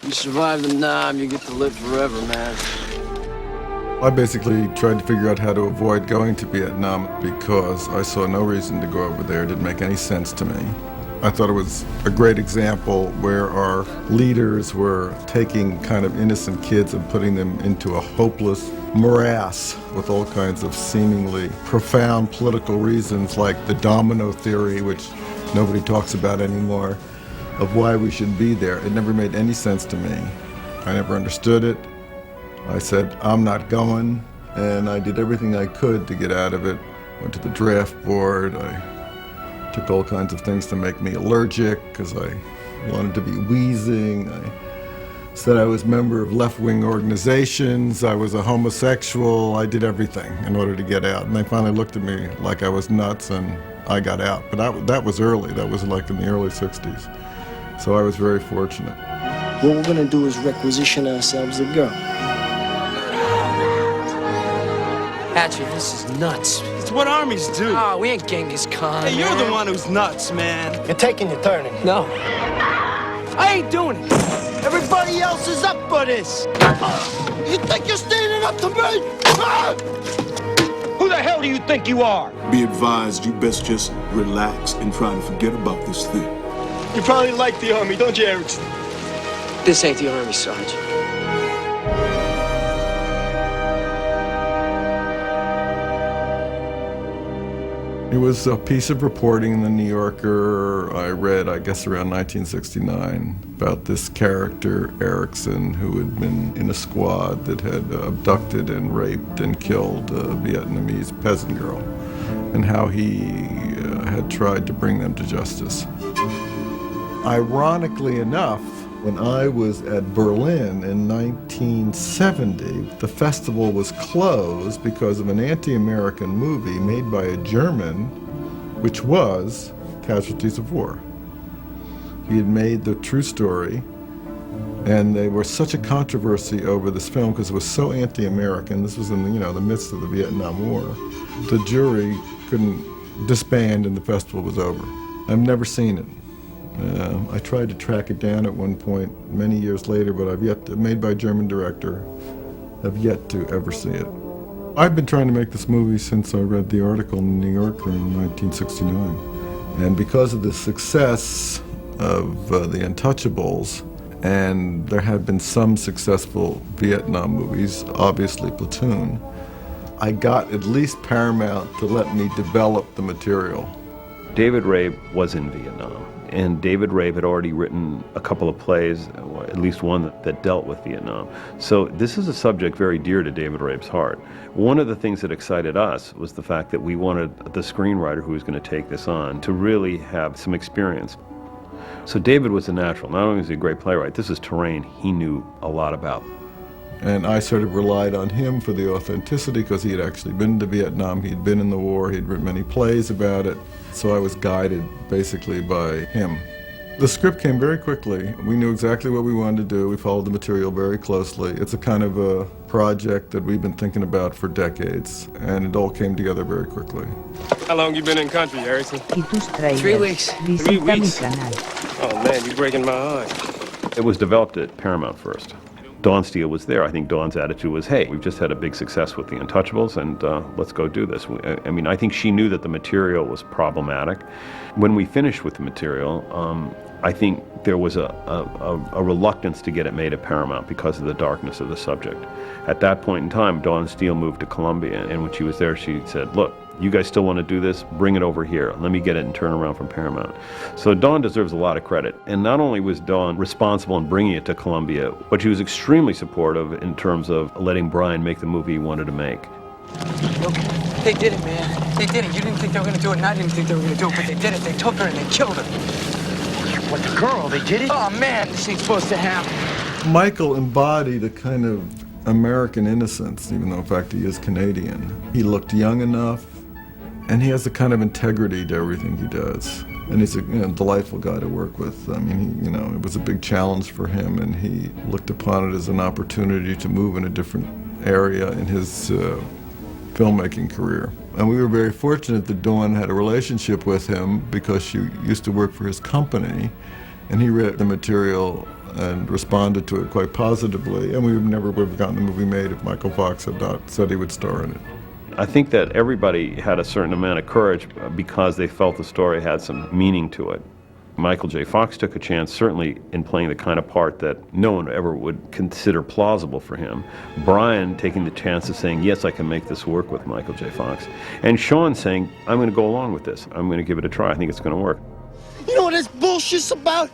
You survive the Nam, you get to live forever, man. I basically tried to figure out how to avoid going to Vietnam because I saw no reason to go over there. It didn't make any sense to me. I thought it was a great example where our leaders were taking kind of innocent kids and putting them into a hopeless morass with all kinds of seemingly profound political reasons like the domino theory, which nobody talks about anymore, of why we should be there. It never made any sense to me. I never understood it. I said, I'm not going, and I did everything I could to get out of it. Went to the draft board. I took all kinds of things to make me allergic because I wanted to be wheezing. I said I was a member of left-wing organizations. I was a homosexual. I did everything in order to get out. And they finally looked at me like I was nuts, and I got out. But that was early. That was like in the early 60s. So I was very fortunate. What we're gonna do is requisition ourselves a girl. Patrick, this is nuts. It's what armies do. Oh, we ain't Genghis Khan. Hey, you're the one who's nuts, man. You're taking your turning. No. I ain't doing it. Everybody else is up for this. You think you're standing up to me? Who the hell do you think you are? Be advised, you best just relax and try to forget about this thing. You probably like the army, don't you, Erickson? This ain't the army, Sarge. It was a piece of reporting in the New Yorker I read, I guess, around 1969 about this character, Erickson, who had been in a squad that had abducted and raped and killed a Vietnamese peasant girl, and how he had tried to bring them to justice. Ironically enough, when I was at Berlin in 1970, the festival was closed because of an anti-American movie made by a German, which was Casualties of War. He had made the true story, and there was such a controversy over this film because it was so anti-American. This was in the midst of the Vietnam War. The jury couldn't disband, and the festival was over. I've never seen it. I tried to track it down at one point many years later, but made by a German director, have yet to ever see it. I've been trying to make this movie since I read the article in the New Yorker in 1969. And because of the success of The Untouchables, and there have been some successful Vietnam movies, obviously Platoon, I got at least Paramount to let me develop the material. David Rabe was in Vietnam. And David Rabe had already written a couple of plays, at least one that dealt with Vietnam. So this is a subject very dear to David Rabe's heart. One of the things that excited us was the fact that we wanted the screenwriter who was going to take this on to really have some experience. So David was a natural. Not only was he a great playwright, this is terrain he knew a lot about. And I sort of relied on him for the authenticity because he had actually been to Vietnam, he'd been in the war, he'd written many plays about it. So I was guided basically by him. The script came very quickly. We knew exactly what we wanted to do. We followed the material very closely. It's a kind of a project that we've been thinking about for decades, and it all came together very quickly. How long you been in country, Erickson? Kitustrailers. 3 weeks. 3 weeks? Oh man, you're breaking my heart. It was developed at Paramount first. Dawn Steele was there. I think Dawn's attitude was, hey, we've just had a big success with The Untouchables, and let's go do this. I mean, I think she knew that the material was problematic. When we finished with the material, I think there was a reluctance to get it made at Paramount because of the darkness of the subject. At that point in time, Dawn Steele moved to Columbia, and when she was there, she said, look, you guys still want to do this? Bring it over here. Let me get it and turn around from Paramount. So Dawn deserves a lot of credit. And not only was Dawn responsible in bringing it to Columbia, but she was extremely supportive in terms of letting Brian make the movie he wanted to make. Look, they did it, man. They did it. You didn't think they were going to do it, and I didn't think they were going to do it, but they did it. They took her and they killed her. What, the girl? They did it? Oh, man, this ain't supposed to happen. Michael embodied a kind of American innocence, even though in fact he is Canadian. He looked young enough, and he has a kind of integrity to everything he does. And he's a delightful guy to work with. I mean, it was a big challenge for him, and he looked upon it as an opportunity to move in a different area in his filmmaking career. And we were very fortunate that Dawn had a relationship with him because she used to work for his company, and he read the material and responded to it quite positively, and we never would have gotten the movie made if Michael Fox had not said he would star in it. I think that everybody had a certain amount of courage because they felt the story had some meaning to it. Michael J. Fox took a chance, certainly, in playing the kind of part that no one ever would consider plausible for him. Brian taking the chance of saying, yes, I can make this work with Michael J. Fox. And Sean saying, I'm going to go along with this. I'm going to give it a try. I think it's going to work. You know what this bullshit's about?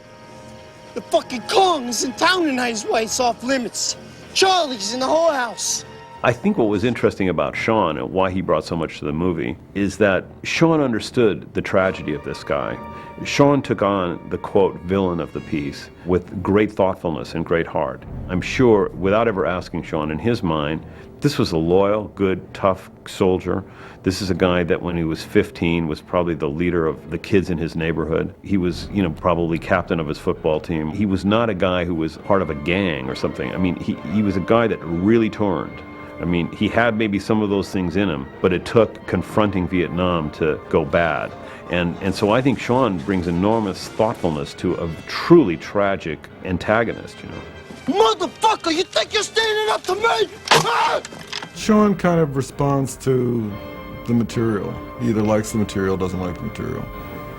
The fucking Kong's in town tonight is why it's off limits. Charlie's in the whorehouse. I think what was interesting about Sean and why he brought so much to the movie is that Sean understood the tragedy of this guy. Sean took on the, quote, villain of the piece with great thoughtfulness and great heart. I'm sure, without ever asking Sean, in his mind, this was a loyal, good, tough soldier. This is a guy that when he was 15 was probably the leader of the kids in his neighborhood. He was, probably captain of his football team. He was not a guy who was part of a gang or something. I mean, he was a guy that really turned. I mean, he had maybe some of those things in him, but it took confronting Vietnam to go bad. And so I think Sean brings enormous thoughtfulness to a truly tragic antagonist, Motherfucker, you think you're standing up to me? Ah! Sean kind of responds to the material. He either likes the material or doesn't like the material.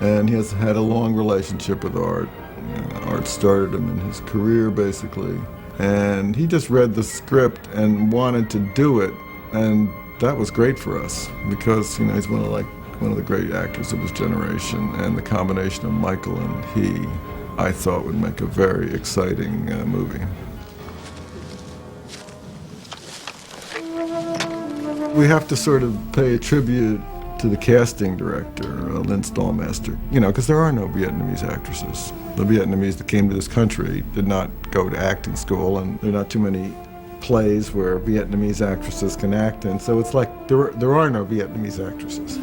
And he has had a long relationship with art. Art started him in his career, basically. And he just read the script and wanted to do it, and that was great for us because he's one of the great actors of his generation, and the combination of Michael and he, I thought, would make a very exciting movie. We have to sort of pay a tribute to the casting director, Lynn Stallmaster, because there are no Vietnamese actresses. The Vietnamese that came to this country did not go to acting school, and there are not too many plays where Vietnamese actresses can act in, so it's like there are no Vietnamese actresses.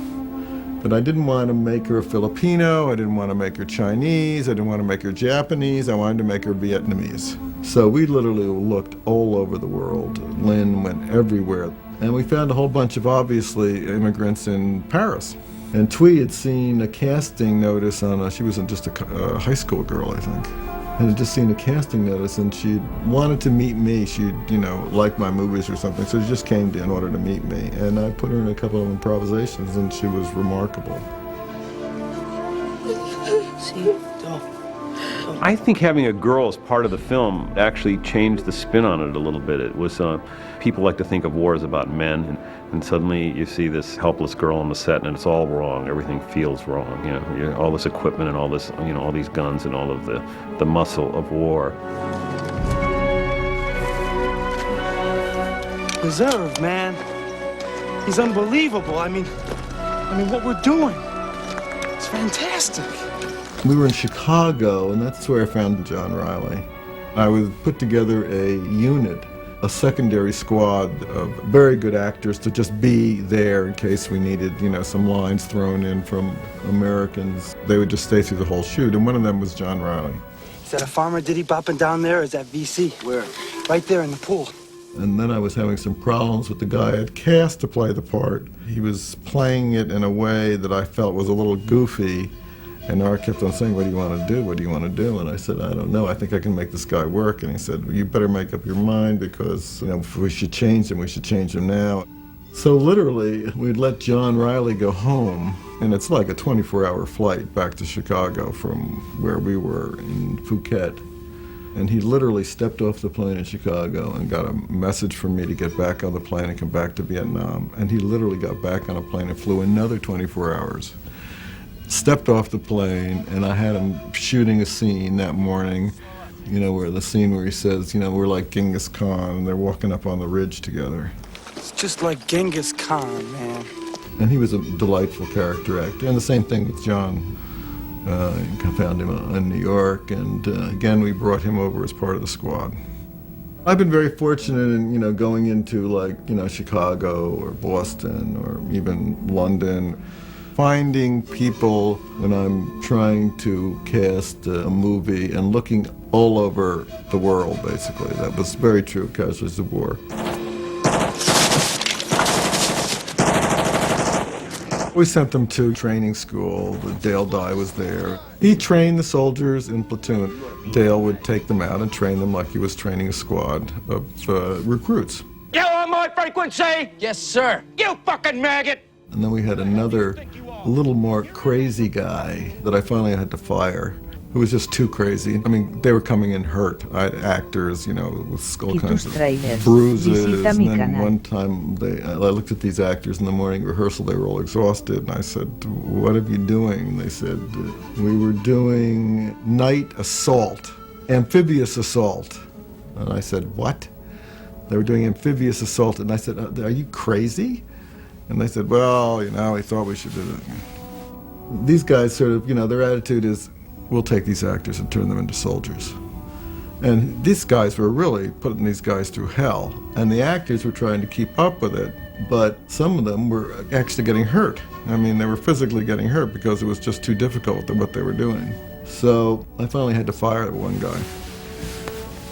But I didn't want to make her a Filipino, I didn't want to make her Chinese, I didn't want to make her Japanese, I wanted to make her Vietnamese. So we literally looked all over the world. Lynn went everywhere. And we found a whole bunch of, obviously, immigrants in Paris. And Twee had seen a casting notice on she was just a high school girl, I think. And had just seen a casting notice, and she wanted to meet me. She'd, liked my movies or something, so she just came in order to meet me. And I put her in a couple of improvisations, and she was remarkable. I think having a girl as part of the film actually changed the spin on it a little bit. It was, people like to think of war as about men, and suddenly you see this helpless girl on the set and it's all wrong. Everything feels wrong, all this equipment and all this, all these guns and all of the muscle of war. Reserve, man. He's unbelievable. I mean, what we're doing, it's fantastic. We were in Chicago, and that's where I found John Riley. I would put together a unit, a secondary squad of very good actors to just be there in case we needed, some lines thrown in from Americans. They would just stay through the whole shoot, and one of them was John Riley. Is that a farmer diddy bopping down there, or is that VC? Where? Right there in the pool. And then I was having some problems with the guy I had cast to play the part. He was playing it in a way that I felt was a little goofy. And Art kept on saying, what do you want to do? What do you want to do? And I said, I don't know. I think I can make this guy work. And he said, well, you better make up your mind because if we should change him, we should change him now. So literally, we'd let John Riley go home. And it's like a 24-hour flight back to Chicago from where we were in Phuket. And he literally stepped off the plane in Chicago and got a message from me to get back on the plane and come back to Vietnam. And he literally got back on a plane and flew another 24 hours. Stepped off the plane, and I had him shooting a scene that morning, where the scene where he says, we're like Genghis Khan, and they're walking up on the ridge together. It's just like Genghis Khan, man. And he was a delightful character actor, and the same thing with John. I found him in New York, and again, we brought him over as part of the squad. I've been very fortunate in, going into Chicago or Boston or even London. Finding people when I'm trying to cast a movie and looking all over the world, basically. That was very true of Casualties of War. We sent them to training school. Dale Dye was there. He trained the soldiers in platoon. Dale would take them out and train them like he was training a squad of recruits. You on my frequency? Yes, sir. You fucking maggot! And then we had another, a little more crazy guy that I finally had to fire, who was just too crazy. I mean, they were coming in hurt. I had actors, you know, with all kinds of Kitustrailers. bruises. Visita And mi then canal. one time, I looked at these actors in the morning rehearsal. They were all exhausted. And I said, "What are you doing?" And they said, "We were doing night assault, amphibious assault." And I said, "What?" They were doing amphibious assault. And I said, "Are you crazy?" And they said, "Well, you know, we thought we should do it." These guys sort of, you know, their attitude is, we'll take these actors and turn them into soldiers. And these guys were really putting these guys through hell. And the actors were trying to keep up with it, but some of them were actually getting hurt. I mean, they were physically getting hurt because it was just too difficult what they were doing. So I finally had to fire one guy.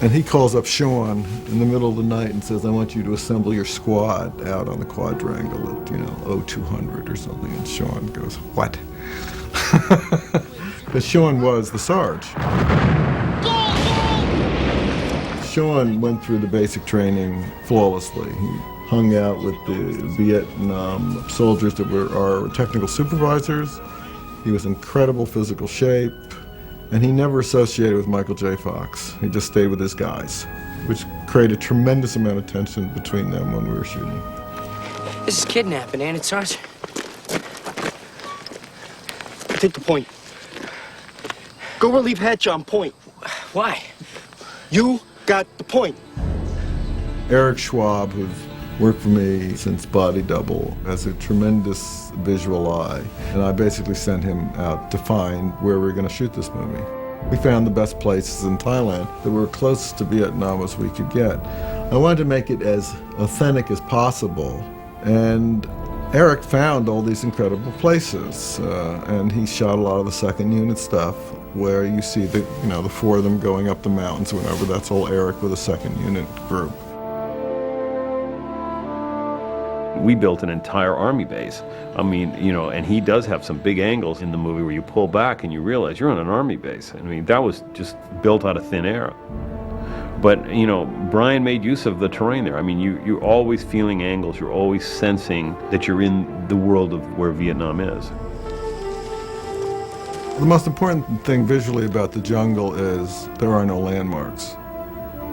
And he calls up Sean in the middle of the night and says, "I want you to assemble your squad out on the quadrangle at, you know, 0200 or something." And Sean goes, "What?" Because Sean was the Sarge. Sean went through the basic training flawlessly. He hung out with the Vietnam soldiers that were our technical supervisors. He was in incredible physical shape. And he never associated with Michael J. Fox. He just stayed with his guys, which created a tremendous amount of tension between them when we were shooting. This is kidnapping, ain't it, Sarge? Take the point. Go relieve Hatcher on point. Why? You got the point. Eric Schwab, who's worked for me since Body Double, has a tremendous visual eye. And I basically sent him out to find where we were going to shoot this movie. We found the best places in Thailand that were closest to Vietnam as we could get. I wanted to make it as authentic as possible. And Eric found all these incredible places. And he shot a lot of the second unit stuff where you see the, you know, the four of them going up the mountains or whatever. That's all Eric with a second unit group. We built an entire army base. I mean, you know, and he does have some big angles in the movie where you pull back and you realize you're on an army base. I mean, that was just built out of thin air. But, you know, Brian made use of the terrain there. I mean, you're always feeling angles. You're always sensing that you're in the world of where Vietnam is. The most important thing visually about the jungle is there are no landmarks.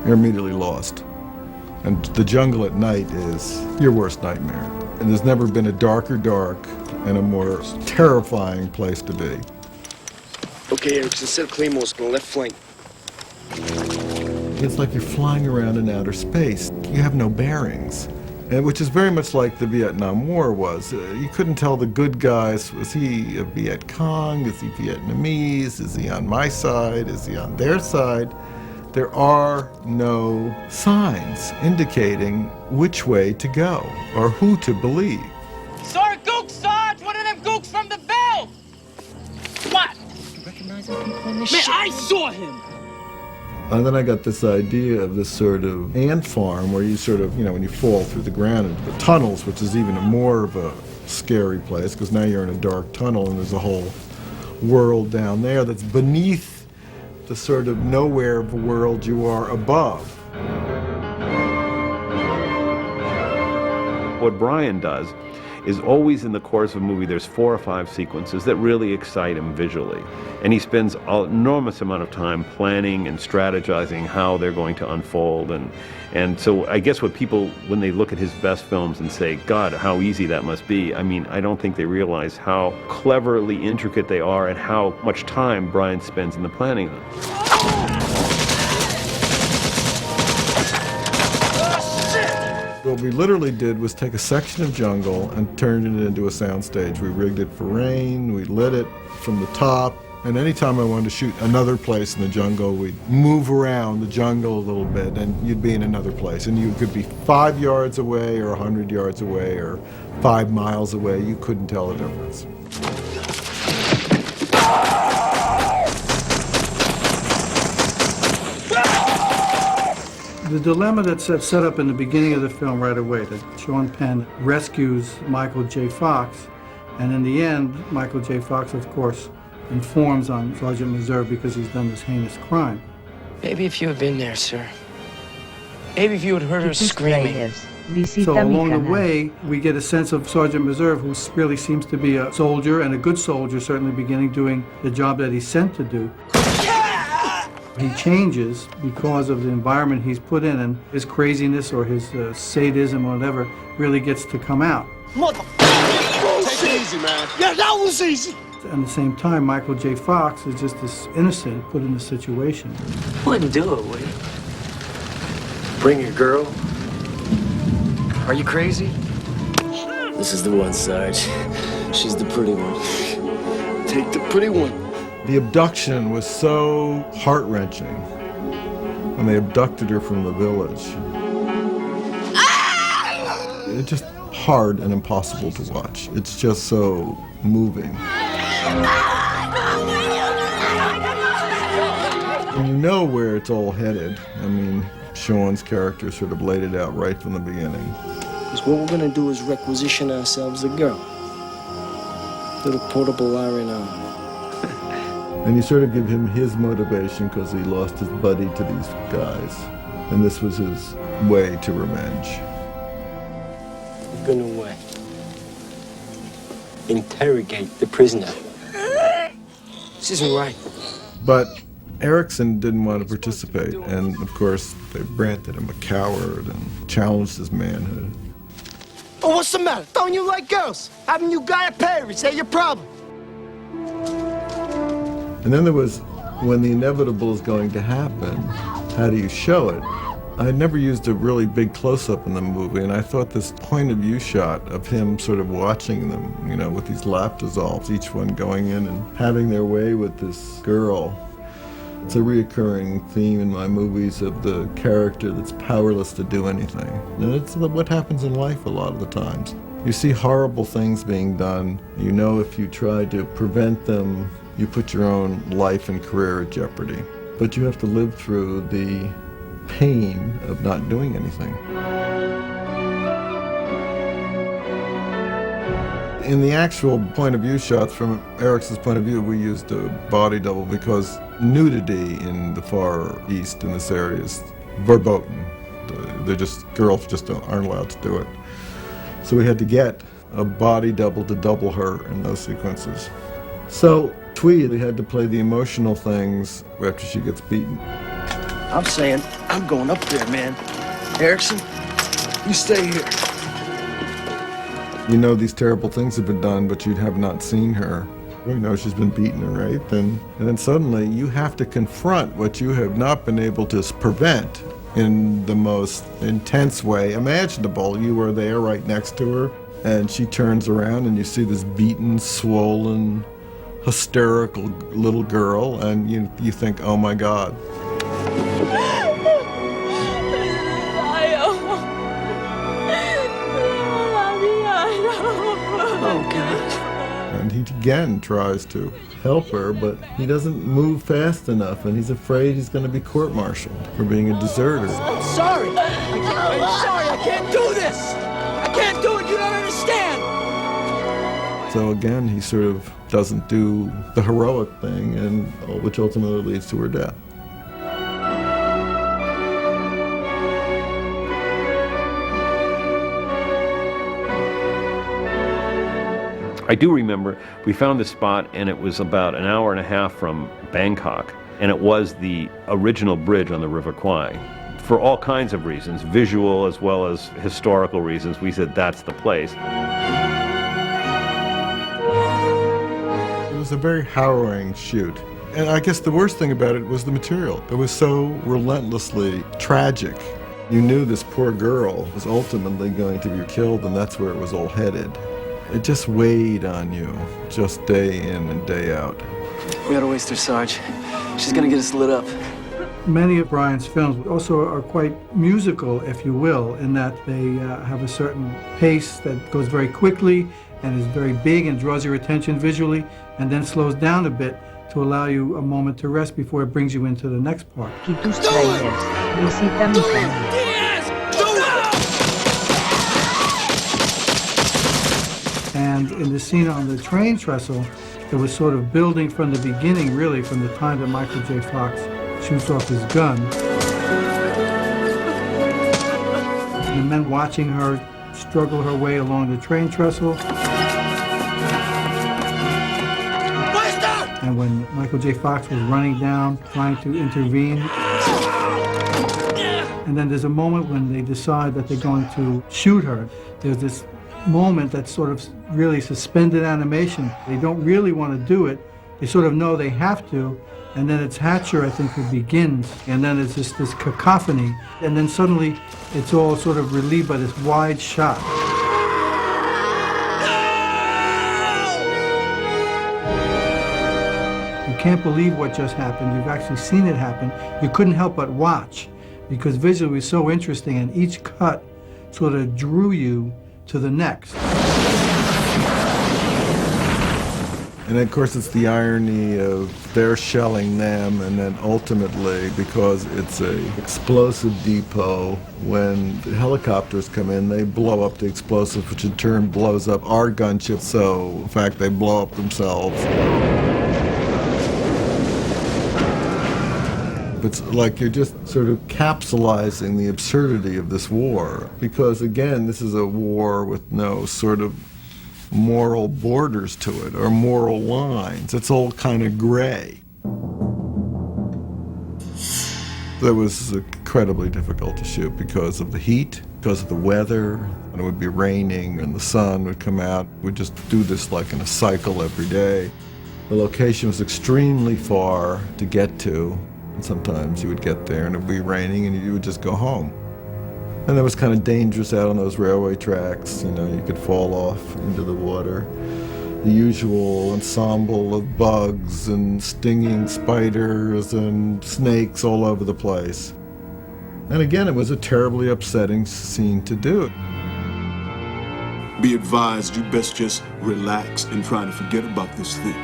You're immediately lost. And the jungle at night is your worst nightmare. And there's never been a darker dark and a more terrifying place to be. Okay, Eric, instead of Claymores, go left flank. It's like you're flying around in outer space. You have no bearings. And which is very much like the Vietnam War was. You couldn't tell the good guys, was he a Viet Cong? Is he Vietnamese? Is he on my side? Is he on their side? There are no signs indicating which way to go or who to believe. Saw a gook, Sarge! One of them gooks from the Ville! What? You recognizing people in this shit? Man, I saw him! And then I got this idea of this sort of ant farm where you sort of, you know, when you fall through the ground into the tunnels, which is even more of a scary place because now you're in a dark tunnel and there's a whole world down there that's beneath the sort of nowhere of a world you are above. What Brian does is always in the course of a movie there's 4 or 5 sequences that really excite him visually. And he spends an enormous amount of time planning and strategizing how they're going to unfold. And so I guess what people, when they look at his best films and say, God, how easy that must be, I mean, I don't think they realize how cleverly intricate they are and how much time Brian spends in the planning of them. What we literally did was take a section of jungle and turned it into a soundstage. We rigged it for rain, we lit it from the top, and anytime I wanted to shoot another place in the jungle, we'd move around the jungle a little bit and you'd be in another place. And you could be 5 yards away or 100 yards away or 5 miles away. You couldn't tell the difference. The dilemma that's set up in the beginning of the film right away, that Sean Penn rescues Michael J. Fox, And in the end, Michael J. Fox, of course, informs on Sergeant Meserve because he's done this heinous crime. Maybe if you had been there, sir. Maybe if you had heard her screaming. So along the way, we get a sense of Sergeant Meserve, who really seems to be a soldier, and a good soldier, certainly beginning doing the job that he's sent to do. He changes because of the environment he's put in, and his craziness or his sadism or whatever really gets to come out. Take it easy, man. Yeah, that was easy. At the same time, Michael J. Fox is just this innocent put in a situation. Wouldn't do it, would you? Bring your girl? Are you crazy? This is the one, Sarge. She's the pretty one. Take the pretty one. The abduction was so heart-wrenching when they abducted her from the village. It's just hard and impossible to watch. It's just so moving. And you know where it's all headed. I mean, Sean's character sort of laid it out right from the beginning. Because what we're gonna do is requisition ourselves a girl. Little portable iron arm. And you sort of give him his motivation because he lost his buddy to these guys. And this was his way to revenge. We're gonna interrogate the prisoner. This isn't right. But Erickson didn't want to participate, and of course they branded him a coward and challenged his manhood. Oh, what's the matter? Don't you like girls? Having you guy a pair, is that your problem? And then there was, when the inevitable is going to happen, how do you show it? I had never used a really big close-up in the movie, and I thought this point-of-view shot of him sort of watching them, you know, with these lap dissolves, each one going in and having their way with this girl. It's a reoccurring theme in my movies of the character that's powerless to do anything. And it's what happens in life a lot of the times. You see horrible things being done. You know if you try to prevent them, you put your own life and career at jeopardy. But you have to live through the pain of not doing anything. In the actual point of view shots, from Erickson's point of view, we used a body double because nudity in the Far East in this area is verboten. Girls just aren't allowed to do it. So we had to get a body double to double her in those sequences. So Tweed had to play the emotional things after she gets beaten. I'm saying, I'm going up there, man. Erickson, you stay here. You know these terrible things have been done, but you have not seen her. You know she's been beaten and raped, and then suddenly you have to confront what you have not been able to prevent in the most intense way imaginable. You were there right next to her, and she turns around and you see this beaten, swollen, hysterical little girl, and you think, oh my God. And he again tries to help her, but he doesn't move fast enough, and he's afraid he's going to be court-martialed for being a deserter. I'm sorry. I'm sorry. I can't do this. I can't do it. You don't understand. So again, he sort of doesn't do the heroic thing, and which ultimately leads to her death. I do remember we found this spot, and it was about an hour and a half from Bangkok, and it was the original bridge on the River Kwai. For all kinds of reasons, visual as well as historical reasons, we said that's the place. It was a very harrowing shoot. And I guess the worst thing about it was the material. It was so relentlessly tragic. You knew this poor girl was ultimately going to be killed, and that's where it was all headed. It just weighed on you, just day in and day out. We gotta waste her, Sarge. She's gonna get us lit up. Many of Brian's films also are quite musical, if you will, in that they have a certain pace that goes very quickly and is very big and draws your attention visually, and then slows down a bit to allow you a moment to rest before it brings you into the next part. Kitustrailers, visita mi canal. And in the scene on the train trestle, it was sort of building from the beginning, really, from the time that Michael J. Fox shoots off his gun. And then watching her struggle her way along the train trestle. And when Michael J. Fox was running down, trying to intervene. And then there's a moment when they decide that they're going to shoot her. There's this moment that's sort of really suspended animation. They don't really want to do it. They sort of know they have to. And then it's Hatcher, I think, who begins. And then it's just this cacophony. And then suddenly it's all sort of relieved by this wide shot. You can't believe what just happened. You've actually seen it happen. You couldn't help but watch because visually it was so interesting and each cut sort of drew you to the next. And of course it's the irony of they're shelling them and then ultimately, because it's a explosive depot, when the helicopters come in, they blow up the explosive, which in turn blows up our gunship, so in fact they blow up themselves. It's like you're just sort of capsulizing the absurdity of this war, because again, this is a war with no sort of moral borders to it or moral lines. It's all kind of gray. That was incredibly difficult to shoot because of the heat, because of the weather, and it would be raining and the sun would come out. We'd just do this like in a cycle every day. The location was extremely far to get to. And sometimes you would get there and it would be raining and you would just go home. And that was kind of dangerous out on those railway tracks. You know, you could fall off into the water. The usual ensemble of bugs and stinging spiders and snakes all over the place. And again, it was a terribly upsetting scene to do. Be advised, you best just relax and try to forget about this thing.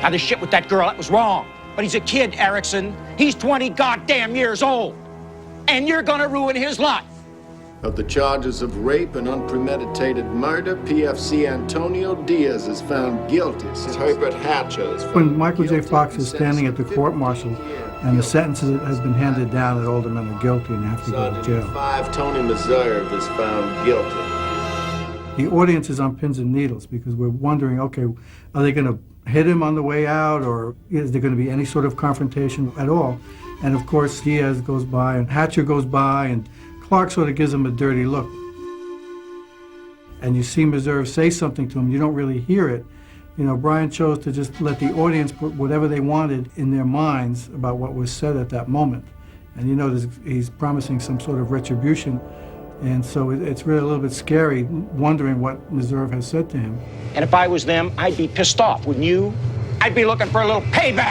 Now, the shit with that girl, that was wrong. But he's a kid, Erickson. He's 20 goddamn years old. And you're gonna ruin his life. Of the charges of rape and unpremeditated murder, PFC Antonio Diaz is found guilty. Herbert Hatcher is found When Michael J. guilty Fox and is standing at the court-martial and the sentence has been handed down that all the men are guilty and have to go to jail. 5 Tony Meserve is found guilty. The audience is on pins and needles because we're wondering, okay, are they going to hit him on the way out, or is there going to be any sort of confrontation at all? And of course, Diaz goes by, and Hatcher goes by, and Clark sort of gives him a dirty look. And you see Meserve say something to him, you don't really hear it. You know, Brian chose to just let the audience put whatever they wanted in their minds about what was said at that moment. And you know, he's promising some sort of retribution. And so it's really a little bit scary, wondering what Meserve has said to him. And if I was them, I'd be pissed off, wouldn't you? I'd be looking for a little payback.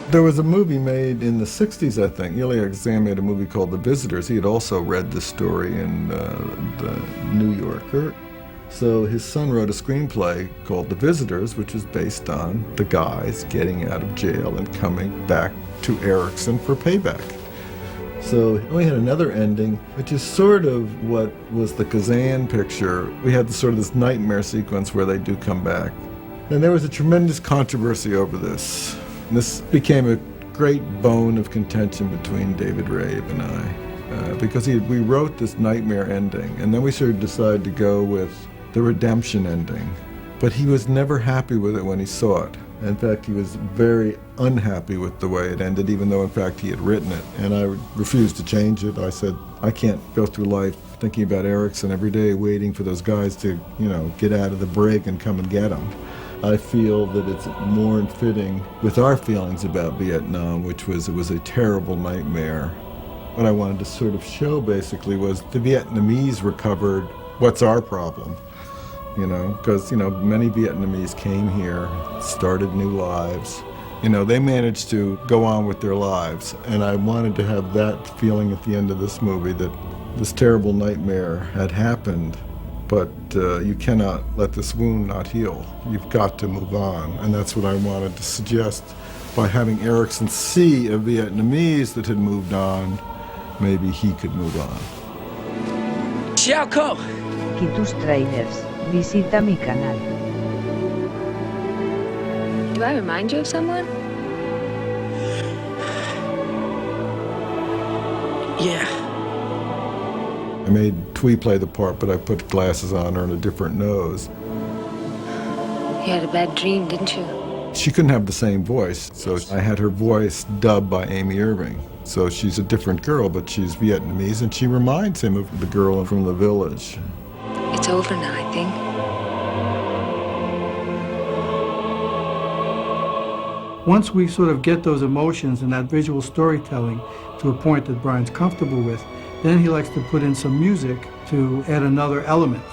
There was a movie made in the 60s, I think. Eliot Zahn made a movie called The Visitors. He had also read this story in the New Yorker. So his son wrote a screenplay called The Visitors, which was based on the guys getting out of jail and coming back to Erickson for payback. So we had another ending, which is sort of what was the Kazan picture. We had sort of this nightmare sequence where they do come back. And there was a tremendous controversy over this. And this became a great bone of contention between David Rabe and I, because we wrote this nightmare ending, and then we sort of decided to go with the redemption ending. But he was never happy with it when he saw it. In fact, he was very unhappy with the way it ended, even though, in fact, he had written it. And I refused to change it. I said, I can't go through life thinking about Erickson every day, waiting for those guys to, you know, get out of the brig and come and get him. I feel that it's more in fitting with our feelings about Vietnam, which was, it was a terrible nightmare. What I wanted to sort of show, basically, was the Vietnamese recovered. What's our problem? You know, because, you know, many Vietnamese came here, started new lives. You know, they managed to go on with their lives. And I wanted to have that feeling at the end of this movie, that this terrible nightmare had happened, but you cannot let this wound not heal. You've got to move on. And that's what I wanted to suggest by having Erickson see a Vietnamese that had moved on. Maybe he could move on. Xiaoko. Kitustrailers, visita mi canal. Do I remind you of someone? Yeah. I made Twee play the part, but I put glasses on her and a different nose. You had a bad dream, didn't you? She couldn't have the same voice, so I had her voice dubbed by Amy Irving. So she's a different girl, but she's Vietnamese, and she reminds him of the girl from The Village. It's over now, I think. Once we sort of get those emotions and that visual storytelling to a point that Brian's comfortable with, then he likes to put in some music to add another element.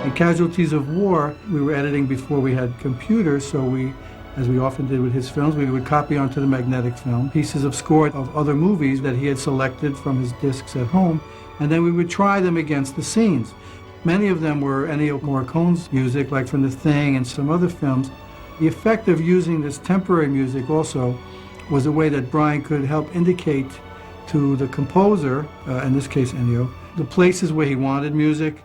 In Casualties of War, we were editing before we had computers, so we, as we often did with his films, we would copy onto the magnetic film pieces of score of other movies that he had selected from his discs at home, and then we would try them against the scenes. Many of them were Ennio Morricone's music, like from The Thing and some other films. The effect of using this temporary music also was a way that Brian could help indicate to the composer, in this case Ennio, the places where he wanted music.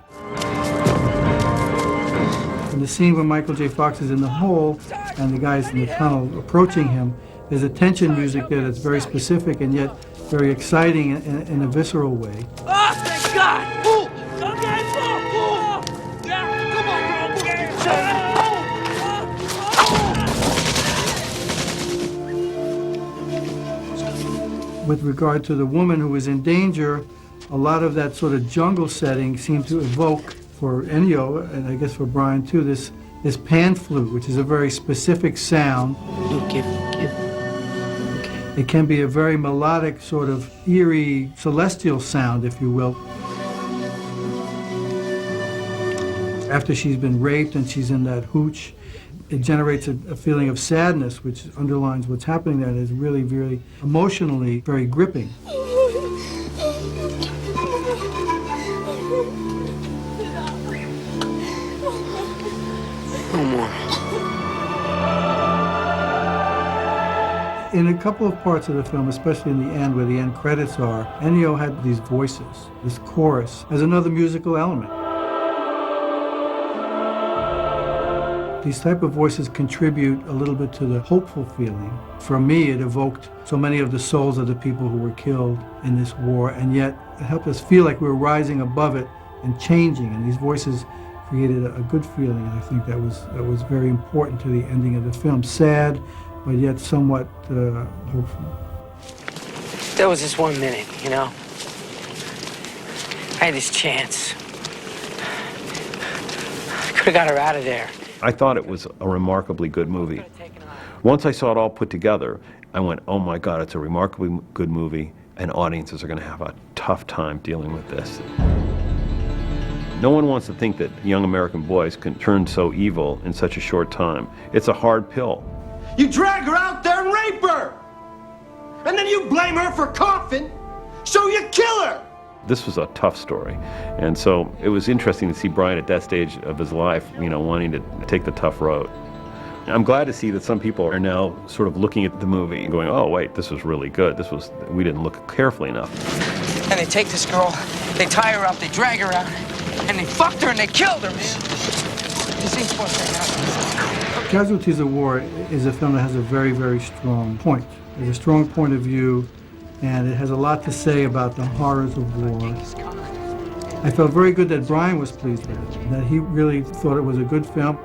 In the scene where Michael J. Fox is in the hole and the guys in the tunnel approaching him, there's a tension music there that's very specific and yet very exciting in a visceral way. Oh, thank God! Ooh! Okay, ooh! Yeah, come on, girl! With regard to the woman who was in danger, a lot of that sort of jungle setting seemed to evoke for Ennio, and I guess for Brian too, this pan flute, which is a very specific sound. It can be a very melodic, sort of eerie, celestial sound, if you will. After she's been raped and she's in that hooch, it generates a feeling of sadness, which underlines what's happening there, and is really, really emotionally very gripping. No more. In a couple of parts of the film, especially in the end where the end credits are, Ennio had these voices, this chorus, as another musical element. These type of voices contribute a little bit to the hopeful feeling. For me, it evoked so many of the souls of the people who were killed in this war, and yet it helped us feel like we were rising above it and changing, and these voices created a good feeling, and I think that was very important to the ending of the film. Sad, but yet somewhat hopeful. There was this 1 minute, you know? I had this chance. I could have got her out of there. I thought it was a remarkably good movie. Once I saw it all put together, I went, oh my God, it's a remarkably good movie, and audiences are going to have a tough time dealing with this. No one wants to think that young American boys can turn so evil in such a short time. It's a hard pill. You drag her out there and rape her! And then you blame her for coughing, so you kill her! This was a tough story. And so it was interesting to see Brian at that stage of his life, you know, wanting to take the tough road. I'm glad to see that some people are now sort of looking at the movie and going, oh, wait, this was really good. We didn't look carefully enough. And they take this girl, they tie her up, they drag her out, and they fucked her and they killed her, man. This ain't supposed to happen. Casualties of War is a film that has a very, very strong point. There's a strong point of view, and it has a lot to say about the horrors of war. I felt very good that Brian was pleased with it, that he really thought it was a good film.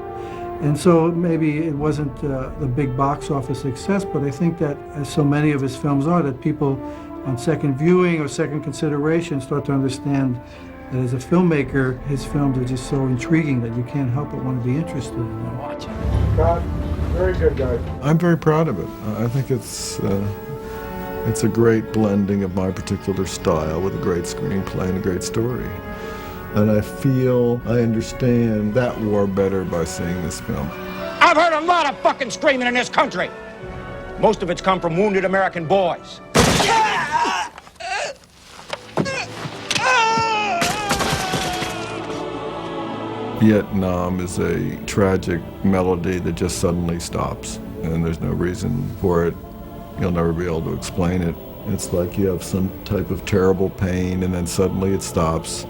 And so maybe it wasn't the big box office success, but I think that, as so many of his films are, that people on second viewing or second consideration start to understand that as a filmmaker, his films are just so intriguing that you can't help but want to be interested in them. Watch it. God, very good, guys. I'm very proud of it. I think it's a great blending of my particular style with a great screenplay and a great story. And I feel I understand that war better by seeing this film. I've heard a lot of fucking screaming in this country. Most of it's come from wounded American boys. Vietnam is a tragic melody that just suddenly stops, and there's no reason for it. You'll never be able to explain it. It's like you have some type of terrible pain and then suddenly it stops.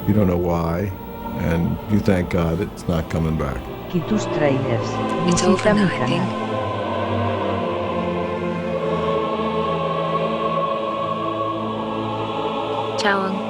You don't know why, and you thank God it's not coming back. Kitustrailers, It's over visita mi now, I think. canal. Ciao.